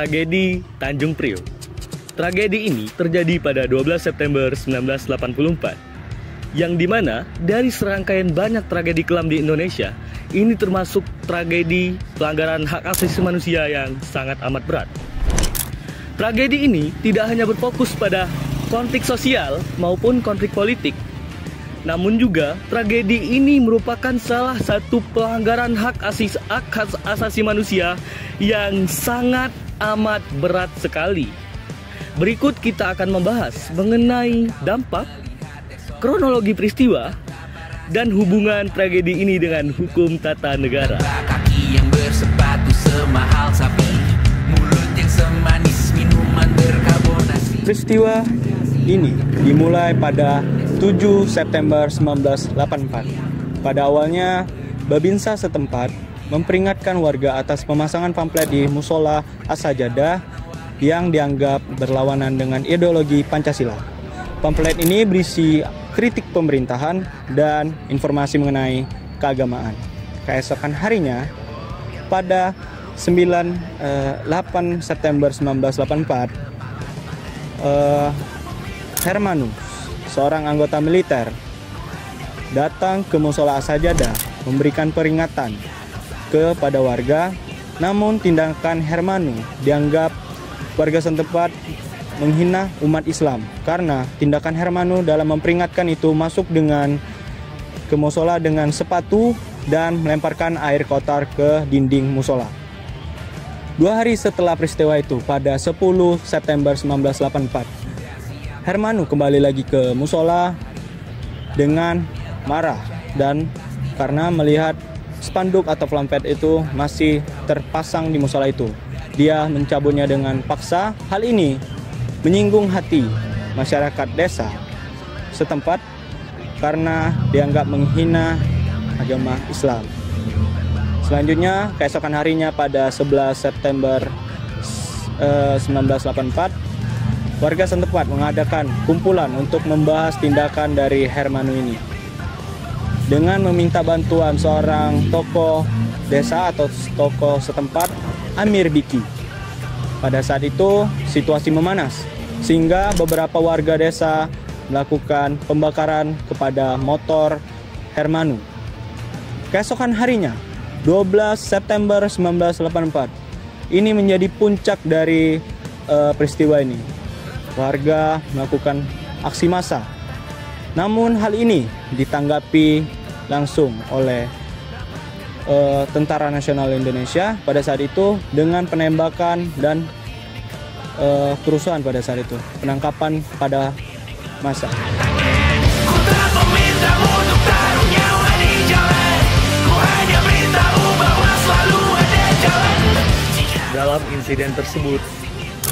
Tragedi Tanjung Priok. Tragedi ini terjadi pada 12 September 1984, yang dimana dari serangkaian banyak tragedi kelam di Indonesia, ini termasuk tragedi pelanggaran hak asasi manusia yang sangat amat berat. Tragedi ini tidak hanya berfokus pada konflik sosial maupun konflik politik, namun juga tragedi ini merupakan salah satu pelanggaran hak asasi manusia yang sangat amat berat sekali. Berikut kita akan membahas mengenai dampak, kronologi peristiwa, dan hubungan tragedi ini dengan hukum tata negara. Kaki yang bersepatu semahal sapi, mulut yang semanis minuman berkarbonasi. Peristiwa ini dimulai pada 7 September 1984. Pada awalnya, Babinsa setempat memperingatkan warga atas pemasangan pamflet di Musola As-Sajadah yang dianggap berlawanan dengan ideologi Pancasila. Pamflet ini berisi kritik pemerintahan dan informasi mengenai keagamaan. Keesokan harinya, pada 8 September 1984, Hermanus, seorang anggota militer, datang ke Musola As-Sajadah memberikan peringatan kepada warga. Namun tindakan Hermanu dianggap warga setempat menghina umat Islam, karena tindakan Hermanu dalam memperingatkan itu masuk ke musola dengan sepatu dan melemparkan air kotor ke dinding musola. 2 hari setelah peristiwa itu, pada 10 September 1984, Hermanu kembali lagi ke musola dengan marah dan karena melihat spanduk atau pamflet itu masih terpasang di musola itu, dia mencabutnya dengan paksa. Hal ini menyinggung hati masyarakat desa setempat karena dianggap menghina agama Islam. Selanjutnya, keesokan harinya pada 11 September 1984, warga setempat mengadakan kumpulan untuk membahas tindakan dari Hermanu ini dengan meminta bantuan seorang tokoh desa atau tokoh setempat, Amir Biki. Pada saat itu situasi memanas sehingga beberapa warga desa melakukan pembakaran kepada motor Hermanu. Keesokan harinya, 12 September 1984, ini menjadi puncak dari peristiwa ini. Warga melakukan aksi massa. Namun hal ini ditanggapi langsung oleh Tentara Nasional Indonesia pada saat itu dengan penembakan dan kerusuhan pada saat itu, penangkapan pada massa. Dalam insiden tersebut,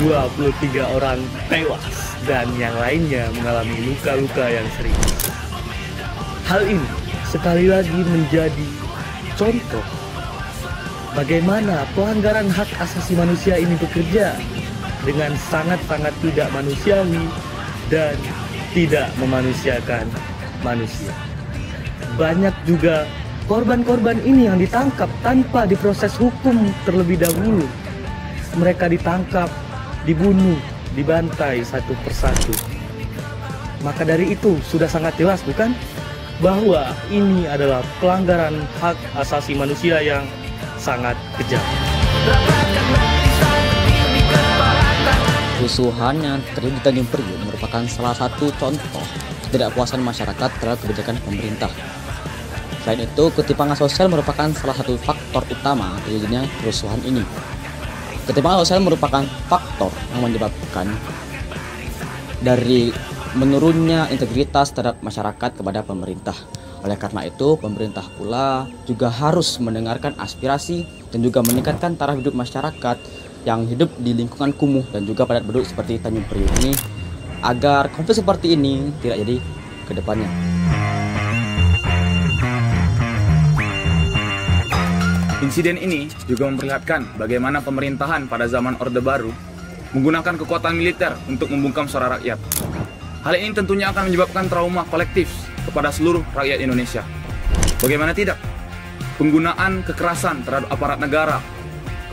23 orang tewas dan yang lainnya mengalami luka-luka yang serius. Hal ini sekali lagi menjadi contoh bagaimana pelanggaran hak asasi manusia ini bekerja dengan sangat-sangat tidak manusiawi dan tidak memanusiakan manusia. Banyak juga korban-korban ini yang ditangkap tanpa diproses hukum terlebih dahulu. Mereka ditangkap, dibunuh, dibantai satu persatu. Maka dari itu sudah sangat jelas, bukan? Bahwa ini adalah pelanggaran hak asasi manusia yang sangat kejam. Kerusuhan yang terjadi di Tanjung Priok merupakan salah satu contoh ketidakpuasan masyarakat terhadap kebijakan pemerintah. Selain itu, ketimpangan sosial merupakan salah satu faktor utama terjadinya kerusuhan ini. Ketimpangan sosial merupakan faktor yang menyebabkan dari menurunnya integritas terhadap masyarakat kepada pemerintah. Oleh karena itu, pemerintah pula juga harus mendengarkan aspirasi dan juga meningkatkan taraf hidup masyarakat yang hidup di lingkungan kumuh dan juga padat penduduk seperti Tanjung Priok ini, agar konflik seperti ini tidak jadi ke depannya. Insiden ini juga memperlihatkan bagaimana pemerintahan pada zaman Orde Baru menggunakan kekuatan militer untuk membungkam suara rakyat. Hal ini tentunya akan menyebabkan trauma kolektif kepada seluruh rakyat Indonesia. Bagaimana tidak? Penggunaan kekerasan terhadap aparat negara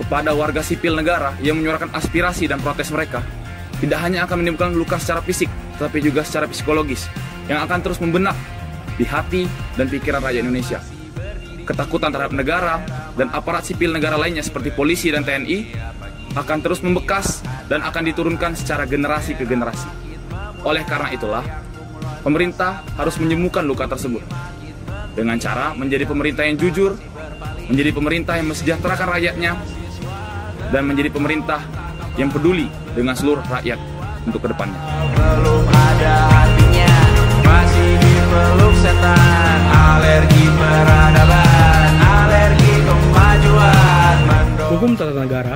kepada warga sipil negara yang menyuarakan aspirasi dan protes mereka tidak hanya akan menimbulkan luka secara fisik, tetapi juga secara psikologis yang akan terus membenak di hati dan pikiran rakyat Indonesia. Ketakutan terhadap negara dan aparat sipil negara lainnya seperti polisi dan TNI akan terus membekas dan akan diturunkan secara generasi ke generasi. Oleh karena itulah, pemerintah harus menyembuhkan luka tersebut dengan cara menjadi pemerintah yang jujur, menjadi pemerintah yang mesejahterakan rakyatnya, dan menjadi pemerintah yang peduli dengan seluruh rakyat untuk kedepannya. Belum ada hatinya, masih dipeluk setan. Alergi peradaban, alergi kemajuan. Hukum tata negara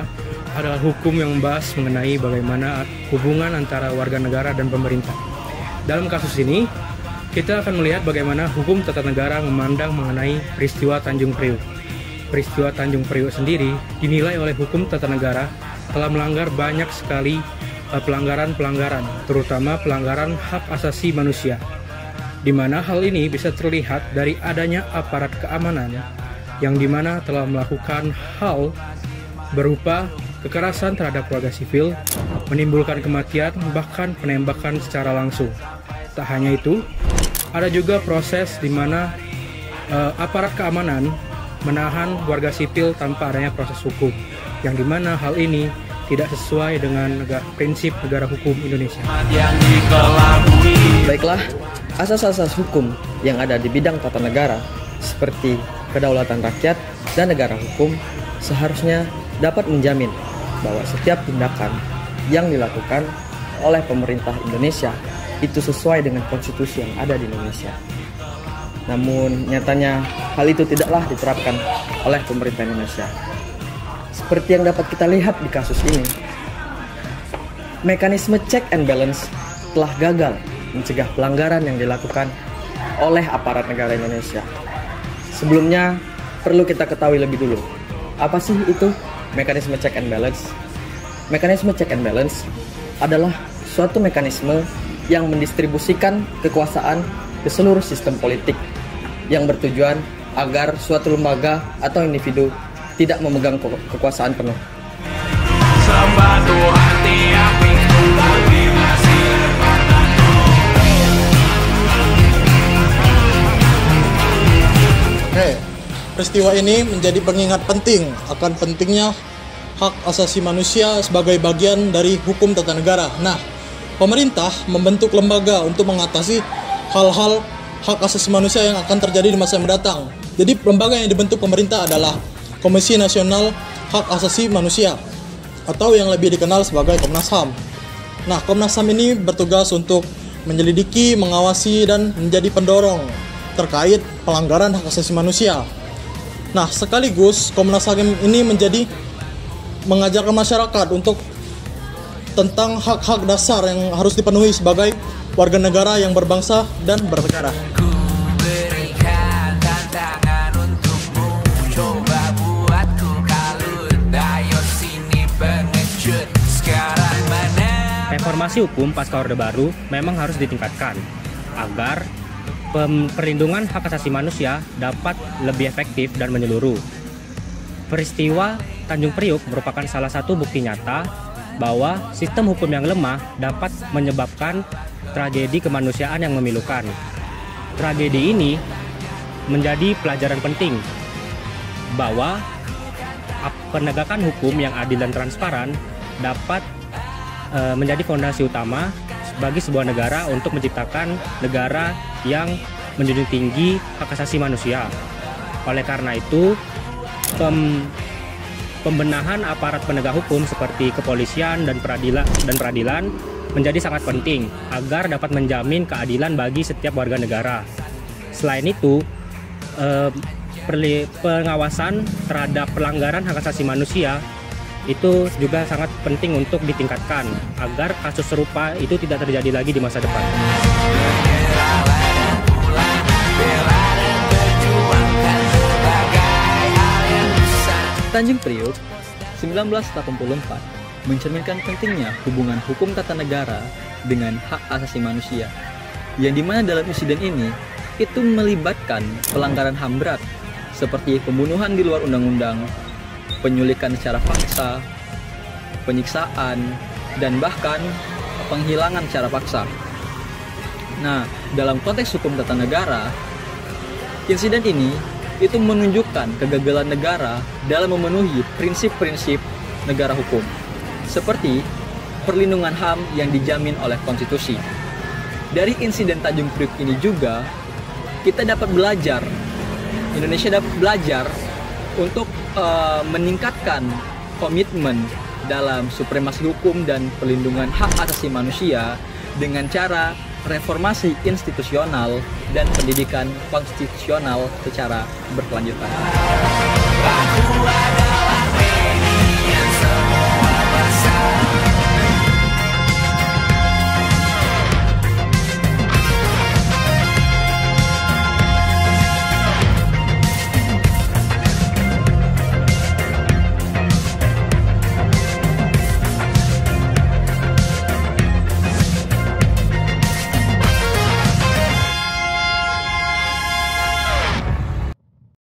adalah hukum yang membahas mengenai bagaimana hubungan antara warga negara dan pemerintah. Dalam kasus ini, kita akan melihat bagaimana hukum tata negara memandang mengenai peristiwa Tanjung Priuk. Peristiwa Tanjung Priuk sendiri dinilai oleh hukum tata negara telah melanggar banyak sekali pelanggaran-pelanggaran, terutama pelanggaran hak asasi manusia, di mana hal ini bisa terlihat dari adanya aparat keamanan yang dimana telah melakukan hal berupa kekerasan terhadap warga sipil, menimbulkan kematian, bahkan penembakan secara langsung. Tak hanya itu, ada juga proses di mana aparat keamanan menahan warga sipil tanpa adanya proses hukum, yang dimana hal ini tidak sesuai dengan prinsip negara hukum Indonesia. Baiklah, asas-asas hukum yang ada di bidang tata negara seperti kedaulatan rakyat dan negara hukum seharusnya dapat menjamin bahwa setiap tindakan yang dilakukan oleh pemerintah Indonesia itu sesuai dengan konstitusi yang ada di Indonesia. Namun nyatanya hal itu tidaklah diterapkan oleh pemerintah Indonesia. Seperti yang dapat kita lihat di kasus ini, mekanisme check and balance telah gagal mencegah pelanggaran yang dilakukan oleh aparat negara Indonesia. Sebelumnya perlu kita ketahui lebih dulu, apa sih itu mekanisme check and balance? Mekanisme check and balance adalah suatu mekanisme yang mendistribusikan kekuasaan ke seluruh sistem politik yang bertujuan agar suatu lembaga atau individu tidak memegang kekuasaan penuh. Peristiwa ini menjadi pengingat penting akan pentingnya hak asasi manusia sebagai bagian dari hukum tata negara. Nah, pemerintah membentuk lembaga untuk mengatasi hal-hal hak asasi manusia yang akan terjadi di masa mendatang. Jadi lembaga yang dibentuk pemerintah adalah Komisi Nasional Hak Asasi Manusia atau yang lebih dikenal sebagai Komnas HAM. Nah, Komnas HAM ini bertugas untuk menyelidiki, mengawasi, dan menjadi pendorong terkait pelanggaran hak asasi manusia. Nah, sekaligus Komnas HAM ini mengajarkan masyarakat untuk tentang hak-hak dasar yang harus dipenuhi sebagai warga negara yang berbangsa dan bernegara. Reformasi hukum pasca Orde Baru memang harus ditingkatkan agar perlindungan hak asasi manusia dapat lebih efektif dan menyeluruh. Peristiwa Tanjung Priuk merupakan salah satu bukti nyata bahwa sistem hukum yang lemah dapat menyebabkan tragedi kemanusiaan yang memilukan. Tragedi ini menjadi pelajaran penting bahwa penegakan hukum yang adil dan transparan dapat menjadi fondasi utama bagi sebuah negara untuk menciptakan negara yang menjunjung tinggi hak asasi manusia. Oleh karena itu, pembenahan aparat penegak hukum seperti kepolisian dan peradilan menjadi sangat penting agar dapat menjamin keadilan bagi setiap warga negara. Selain itu, pengawasan terhadap pelanggaran hak asasi manusia itu juga sangat penting untuk ditingkatkan agar kasus serupa itu tidak terjadi lagi di masa depan. Tanjung Priuk 1984 mencerminkan pentingnya hubungan hukum tata negara dengan hak asasi manusia, yang dimana dalam insiden ini itu melibatkan pelanggaran HAM berat seperti pembunuhan di luar undang-undang, penculikan secara paksa, penyiksaan, dan bahkan penghilangan secara paksa. Nah, dalam konteks hukum tata negara, insiden ini itu menunjukkan kegagalan negara dalam memenuhi prinsip-prinsip negara hukum, seperti perlindungan HAM yang dijamin oleh konstitusi. Dari insiden Tanjung Priok ini juga, kita dapat belajar, Indonesia dapat belajar untuk meningkatkan komitmen dalam supremasi hukum dan perlindungan hak asasi manusia dengan cara reformasi institusional dan pendidikan konstitusional secara berkelanjutan.